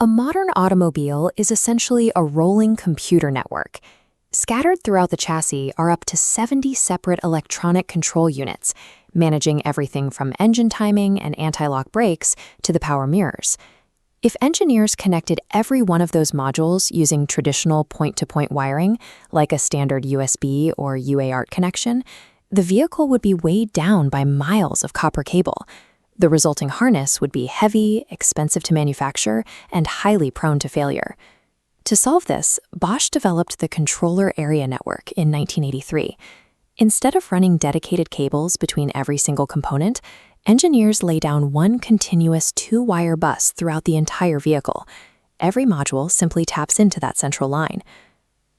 A modern automobile is essentially a rolling computer network. Scattered throughout the chassis are up to 70 separate electronic control units, managing everything from engine timing and anti-lock brakes to the power mirrors. If engineers connected every one of those modules using traditional point-to-point wiring, like a standard USB or UART connection, the vehicle would be weighed down by miles of copper cable. The resulting harness would be heavy, expensive to manufacture, and highly prone to failure. To solve this, Bosch developed the controller area network in 1983. Instead of running dedicated cables between every single component, engineers lay down one continuous two-wire bus throughout the entire vehicle. Every module simply taps into that central line.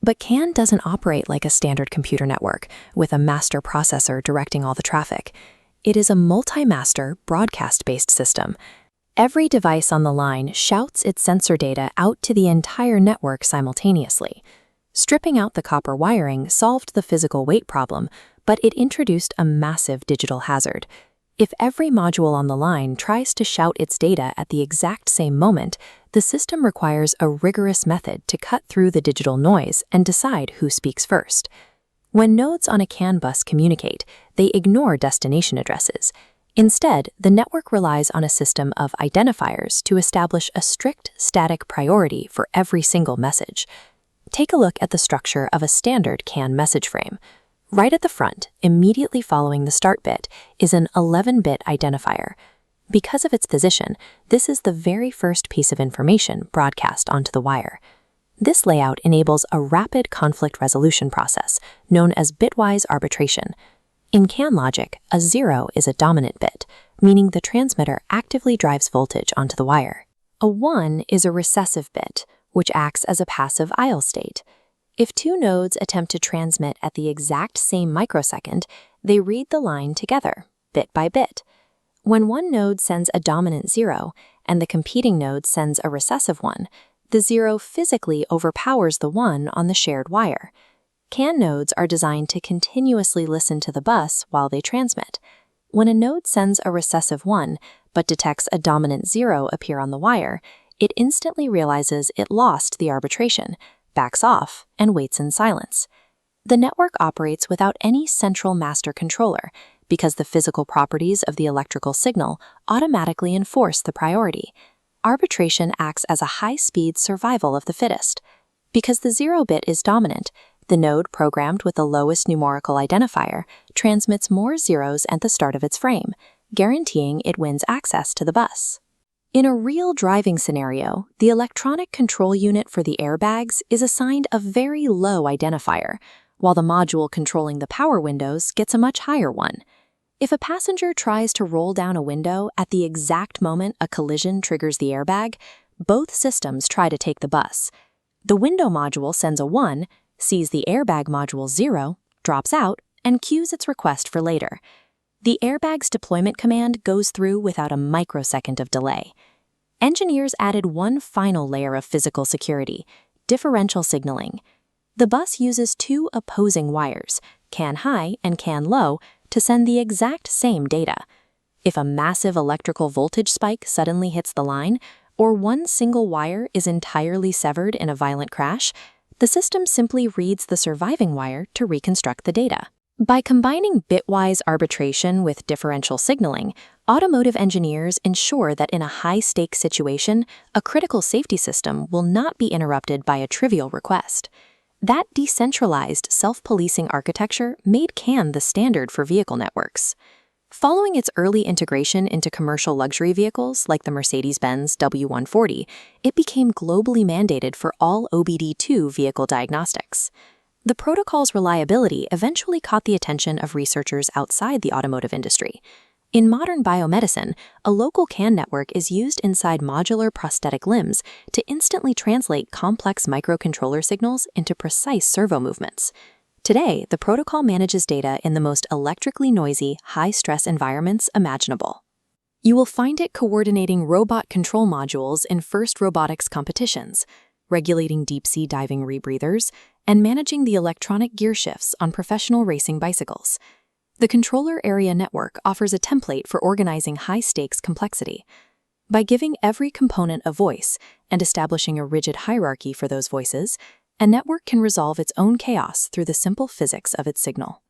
But CAN doesn't operate like a standard computer network, with a master processor directing all the traffic. It is a multi-master, broadcast-based system. Every device on the line shouts its sensor data out to the entire network simultaneously. Stripping out the copper wiring solved the physical weight problem, but it introduced a massive digital hazard. If every module on the line tries to shout its data at the exact same moment, the system requires a rigorous method to cut through the digital noise and decide who speaks first. When nodes on a CAN bus communicate, they ignore destination addresses. Instead, the network relies on a system of identifiers to establish a strict static priority for every single message. Take a look at the structure of a standard CAN message frame. Right at the front, immediately following the start bit, is an 11-bit identifier. Because of its position, this is the very first piece of information broadcast onto the wire. This layout enables a rapid conflict resolution process, known as bitwise arbitration. In CAN logic, a 0 is a dominant bit, meaning the transmitter actively drives voltage onto the wire. A 1 is a recessive bit, which acts as a passive idle state. If two nodes attempt to transmit at the exact same microsecond, they read the line together, bit by bit. When one node sends a dominant 0 and the competing node sends a recessive 1, the 0 physically overpowers the 1 on the shared wire. CAN nodes are designed to continuously listen to the bus while they transmit. When a node sends a recessive 1 but detects a dominant 0 appear on the wire, it instantly realizes it lost the arbitration, backs off, and waits in silence. The network operates without any central master controller because the physical properties of the electrical signal automatically enforce the priority. Arbitration acts as a high-speed survival of the fittest. Because the 0 bit is dominant, the node programmed with the lowest numerical identifier transmits more zeros at the start of its frame, guaranteeing it wins access to the bus. In a real driving scenario, the electronic control unit for the airbags is assigned a very low identifier, while the module controlling the power windows gets a much higher one. If a passenger tries to roll down a window at the exact moment a collision triggers the airbag, both systems try to take the bus. The window module sends a 1, sees the airbag module 0, drops out, and queues its request for later. The airbag's deployment command goes through without a microsecond of delay. Engineers added one final layer of physical security: differential signaling. The bus uses two opposing wires, CAN high and CAN low, to send the exact same data. If a massive electrical voltage spike suddenly hits the line, or one single wire is entirely severed in a violent crash, the system simply reads the surviving wire to reconstruct the data. By combining bitwise arbitration with differential signaling, automotive engineers ensure that in a high-stakes situation, a critical safety system will not be interrupted by a trivial request. That decentralized, self-policing architecture made CAN the standard for vehicle networks. Following its early integration into commercial luxury vehicles like the Mercedes-Benz W140, it became globally mandated for all OBD2 vehicle diagnostics. The protocol's reliability eventually caught the attention of researchers outside the automotive industry. In modern biomedicine, a local CAN network is used inside modular prosthetic limbs to instantly translate complex microcontroller signals into precise servo movements. Today, the protocol manages data in the most electrically noisy, high-stress environments imaginable. You will find it coordinating robot control modules in FIRST robotics competitions, regulating deep-sea diving rebreathers, and managing the electronic gear shifts on professional racing bicycles. The controller area network offers a template for organizing high-stakes complexity. By giving every component a voice and establishing a rigid hierarchy for those voices, a network can resolve its own chaos through the simple physics of its signal.